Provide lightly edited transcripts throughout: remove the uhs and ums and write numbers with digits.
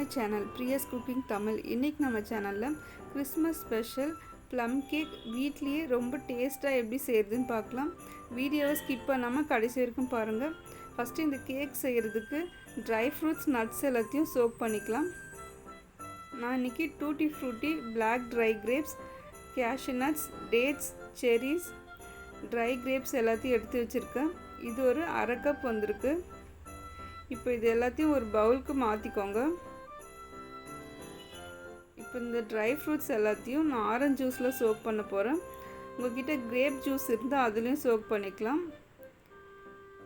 My channel Priya's cooking Tamil. இன்றைக்கி நம்ம சேனலில் கிறிஸ்மஸ் ஸ்பெஷல் ப்ளம் கேக் வீட்லேயே ரொம்ப டேஸ்ட்டாக எப்படி செய்கிறதுன்னு பார்க்கலாம். வீடியோவை ஸ்கிப் பண்ணாமல் கடைசி வரைக்கும் பாருங்கள். ஃபஸ்ட்டு இந்த கேக் செய்கிறதுக்கு ட்ரை ஃப்ரூட்ஸ் நட்ஸ் எல்லாத்தையும் சோக் பண்ணிக்கலாம். நான் இன்றைக்கி tutti frutti, black dry grapes, cashew nuts, dates, cherries, dry grapes எல்லாத்தையும் எடுத்து வச்சுருக்கேன். இது ஒரு அரை கப் வந்திருக்கு. இப்போ இது எல்லாத்தையும் ஒரு பவுலுக்கு மாற்றிக்கோங்க. இப்போ இந்த ட்ரை ஃப்ரூட்ஸ் எல்லாத்தையும் நான் ஆரஞ்சு ஜூஸில் சோக் பண்ண போகிறேன். உங்கள்கிட்ட கிரேப் ஜூஸ் இருந்தால் அதுலேயும் சோக் பண்ணிக்கலாம்.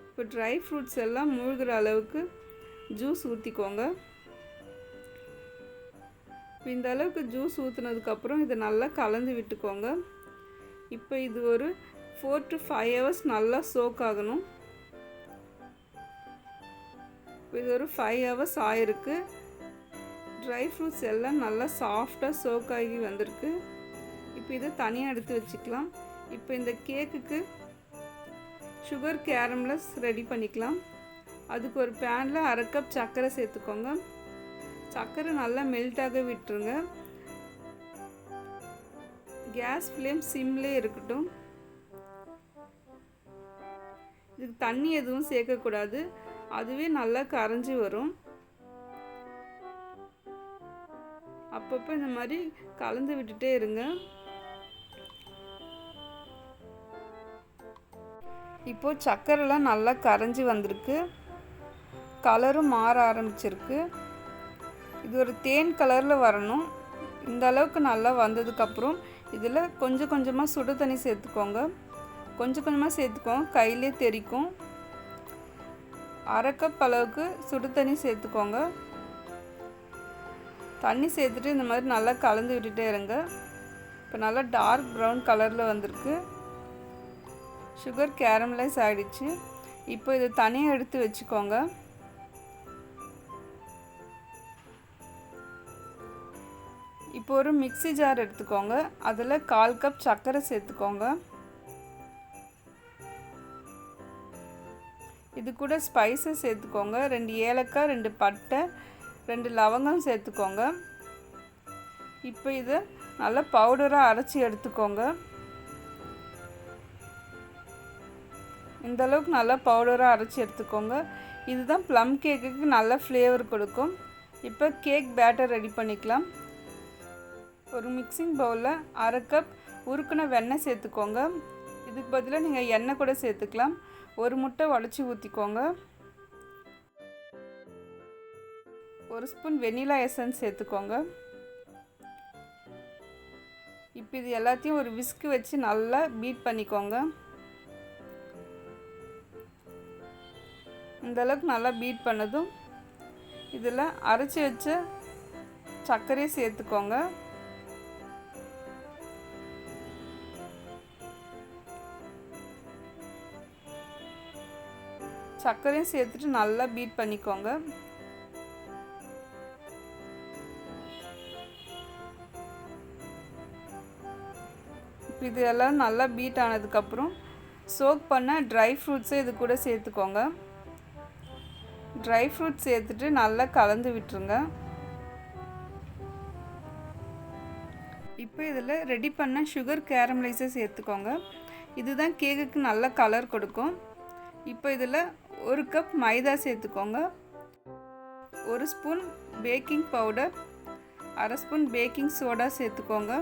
இப்போ ட்ரை ஃப்ரூட்ஸ் எல்லாம் மூழ்கிற அளவுக்கு ஜூஸ் ஊற்றிக்கோங்க. இப்போ இந்த அளவுக்கு ஜூஸ் ஊற்றுனதுக்கப்புறம் இதை நல்லா கலந்து விட்டுக்கோங்க. இப்போ இது ஒரு 4 to 5 hours நல்லா சோக் ஆகணும். இது ஒரு 5 hours ஆயிருக்கு. ட்ரை ஃப்ரூட்ஸ் எல்லாம் நல்லா சாஃப்டாக சோக் ஆகி வந்திருக்கு. இப்போ இதை தனியாக எடுத்து வச்சுக்கலாம். இப்போ இந்த கேக்குக்கு சுகர் கேரமல்ஸ் ரெடி பண்ணிக்கலாம். அதுக்கு ஒரு பேனில் அரை கப் சர்க்கரை சேர்த்துக்கோங்க. சர்க்கரை நல்லா மெல்ட்டாக விட்டுருங்க. கேஸ் ஃப்ளேம் சிம்லேயே இருக்கட்டும். இதுக்கு தண்ணி எதுவும் சேர்க்கக்கூடாது, அதுவே நல்லா கரைஞ்சி வரும். அப்பப்போ இந்த மாதிரி கலந்து விட்டுட்டே இருங்க. இப்போது சர்க்கரைலாம் நல்லா கரைஞ்சி வந்திருக்கு. கலரும் மாற ஆரம்பிச்சிருக்கு. இது ஒரு தேன் கலரில் வரணும். இந்த அளவுக்கு நல்லா வந்ததுக்கப்புறம் இதில் கொஞ்சம் கொஞ்சமாக சுடு தண்ணி சேர்த்துக்கோங்க. கொஞ்சம் கொஞ்சமாக சேர்த்துக்கோங்க, கையிலே தெரிக்கும். அரை கப் அளவுக்கு சுடு தண்ணி சேர்த்துக்கோங்க. தண்ணி சேர்த்துட்டு இந்த மாதிரி நல்லா கலந்து விட்டுட்டே இருங்க. இப்போ நல்லா டார்க் ப்ரௌன் கலரில் வந்திருக்கு. சுகர் கேரமலைஸ் ஆகிடுச்சு. இப்போ இதை தனியாக எடுத்து வச்சுக்கோங்க. இப்போ ஒரு மிக்ஸி ஜார் எடுத்துக்கோங்க. அதில் 1/4 கப் சர்க்கரை சேர்த்துக்கோங்க. இது கூட ஸ்பைசஸ் சேர்த்துக்கோங்க. 2 ஏலக்காய், 2 பட்டை, 2 லவங்கம் சேர்த்துக்கோங்க. இப்போ இதை நல்லா பவுடராக அரைச்சி எடுத்துக்கோங்க. இந்த அளவுக்கு நல்லா பவுடராக அரைச்சி எடுத்துக்கோங்க. இதுதான் ப்ளம் கேக்குக்கு நல்ல ஃப்ளேவர் கொடுக்கும். இப்போ கேக் பேட்டர் ரெடி பண்ணிக்கலாம். ஒரு மிக்சிங் பவுலில் அரை கப் உருக்குன வெண்ணெய் சேர்த்துக்கோங்க. இதுக்கு பதிலாக நீங்கள் எண்ணெய் கூட சேர்த்துக்கலாம். ஒரு முட்டை உடச்சி ஊற்றிக்கோங்க. 1 ஸ்பூன் வெனிலா எசன்ஸ் சேர்த்துக்கோங்க. இப்போ இது எல்லாத்தையும் ஒரு விஸ்க் வச்சு நல்லா பீட் பண்ணிக்கோங்க. இந்த அளவுக்கு நல்லா பீட் பண்ணதும் இதில் அரைச்சி வச்ச சர்க்கரையை சேர்த்துக்கோங்க. சர்க்கரையும் சேர்த்துட்டு நல்லா பீட் பண்ணிக்கோங்க. இப்போ இது எல்லாம் நல்லா பீட் ஆனதுக்கப்புறம் சோக் பண்ண ட்ரை ஃப்ரூட்ஸை இது கூட சேர்த்துக்கோங்க. ட்ரை ஃப்ரூட்ஸ் சேர்த்துட்டு நல்லா கலந்து விட்டுருங்க. இப்போ இதில் ரெடி பண்ண சுகர் கேரமலைஸை சேர்த்துக்கோங்க. இதுதான் கேக்குக்கு நல்ல கலர் கொடுக்கும். இப்போ இதில் 1 கப் மைதா சேர்த்துக்கோங்க. 1 ஸ்பூன் பேக்கிங் பவுடர், அரை ஸ்பூன் பேக்கிங் சோடா சேர்த்துக்கோங்க.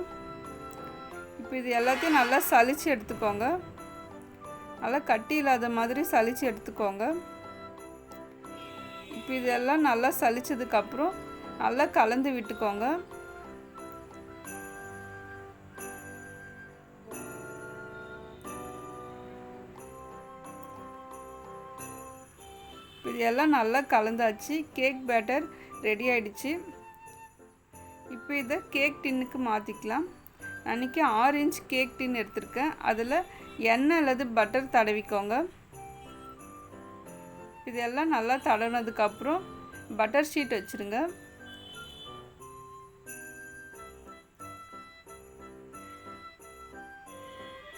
இப்போ இது எல்லாத்தையும் நல்லா சலிச்சு எடுத்துக்கோங்க. நல்லா கட்டி இல்லாத மாதிரி சலிச்சு எடுத்துக்கோங்க. இப்போ இதெல்லாம் நல்லா சலிச்சதுக்கப்புறம் நல்லா கலந்து விட்டுக்கோங்க. இது எல்லாம் நல்லா கலந்தாச்சு. கேக் பேட்டர் ரெடி ஆகிடுச்சு. இப்போ இதை கேக் டின்னுக்கு மாற்றிக்கலாம். நான் இன்றைக்கி 6 இன்ச் கேக் டின் எடுத்திருக்கேன். அதில் எண்ணெய் அல்லது பட்டர் தடவிக்கோங்க. இதெல்லாம் நல்லா தடவினதுக்கப்புறம் பட்டர் ஷீட் வச்சுருங்க.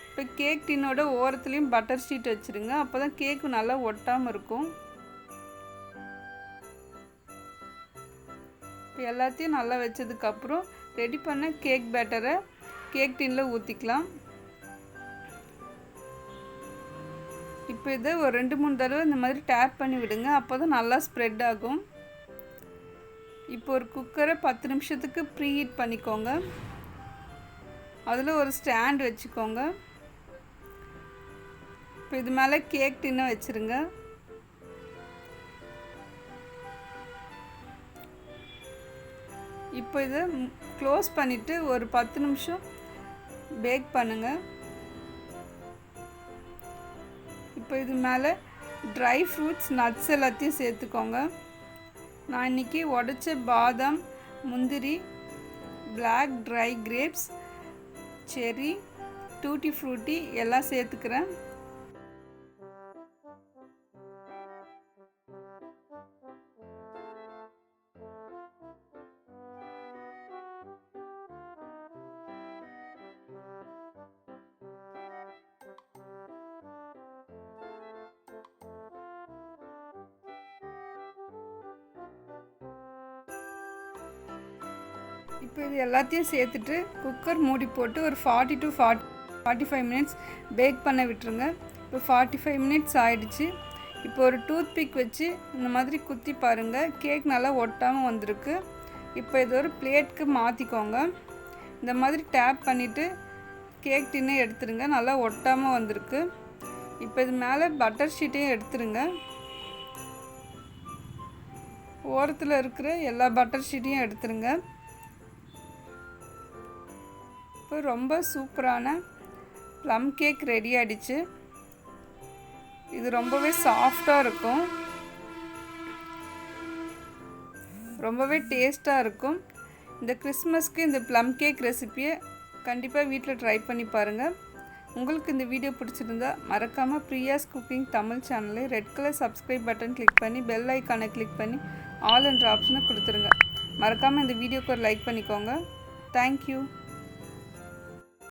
இப்போ கேக் டின்னோட ஓரத்துலேயும் பட்டர் ஷீட் வச்சுருங்க. அப்போ தான் கேக்கு நல்லா ஒட்டாமல் இருக்கும். இப்போ எல்லாத்தையும் நல்லா வச்சதுக்கப்புறம் ரெடி பண்ண கேக் பேட்டரை கேக் டின்னில் ஊற்றிக்கலாம். இப்போ இதை ஒரு 2-3 தடவை இந்த மாதிரி டேப் பண்ணி விடுங்க, அப்போ தான் நல்லா ஸ்ப்ரெட் ஆகும். இப்போ ஒரு குக்கரை 10 நிமிஷத்துக்கு ப்ரீ ஹீட் பண்ணிக்கோங்க. அதில் ஒரு ஸ்டாண்ட் வச்சுக்கோங்க. இப்போ இது மேலே கேக் டின்னை வச்சுருங்க. இப்போ இதை க்ளோஸ் பண்ணிவிட்டு ஒரு 10 நிமிஷம் பேக் பண்ணுங்கள். இப்போ இது மேலே ட்ரை ஃப்ரூட்ஸ் நட்ஸ் எல்லாத்தையும் சேர்த்துக்கோங்க. நான் இன்றைக்கி உடைச்ச பாதாம், முந்திரி, black dry grapes, cherry, tutti frutti எல்லாம் சேர்த்துக்கிறேன். இப்போ இது எல்லாத்தையும் சேர்த்துட்டு குக்கர் மூடி போட்டு ஒரு 40 to 45 மினிட்ஸ் பேக் பண்ண விட்டுருங்க. இப்போ 45 மினிட்ஸ் ஆயிடுச்சு. இப்போ ஒரு டூத் பிக் வச்சு இந்த மாதிரி குத்தி பாருங்கள், கேக் நல்லா ஒட்டாமல் வந்திருக்கு. இப்போ இது ஒரு பிளேட்க்கு மாற்றிக்கோங்க. இந்த மாதிரி டேப் பண்ணிவிட்டு கேக் டின்னை எடுத்துருங்க, நல்லா ஒட்டாமல் வந்திருக்கு. இப்போ இது மேலே பட்டர் ஷீட்டையும் எடுத்துருங்க. ஓரத்தில் இருக்கிற எல்லா பட்டர் ஷீட்டையும் எடுத்துருங்க. இப்போ ரொம்ப சூப்பரான ப்ளம் கேக் ரெடி ஆகிடுச்சு. இது ரொம்பவே சாஃப்டாக இருக்கும், ரொம்பவே டேஸ்ட்டாக இருக்கும். இந்த கிறிஸ்மஸ்க்கு இந்த ப்ளம் கேக் ரெசிப்பியை கண்டிப்பாக வீட்டில் ட்ரை பண்ணி பாருங்கள். உங்களுக்கு இந்த வீடியோ பிடிச்சிருந்தா மறக்காமல் பிரியாஸ் குக்கிங் தமிழ் சேனலை red colour subscribe button click பண்ணி பெல் ஐக்கானை கிளிக் பண்ணி ஆல் என்ற ஆப்ஷனை கொடுத்துருங்க. மறக்காமல் இந்த வீடியோக்கு ஒரு லைக் பண்ணிக்கோங்க. தேங்க்யூ.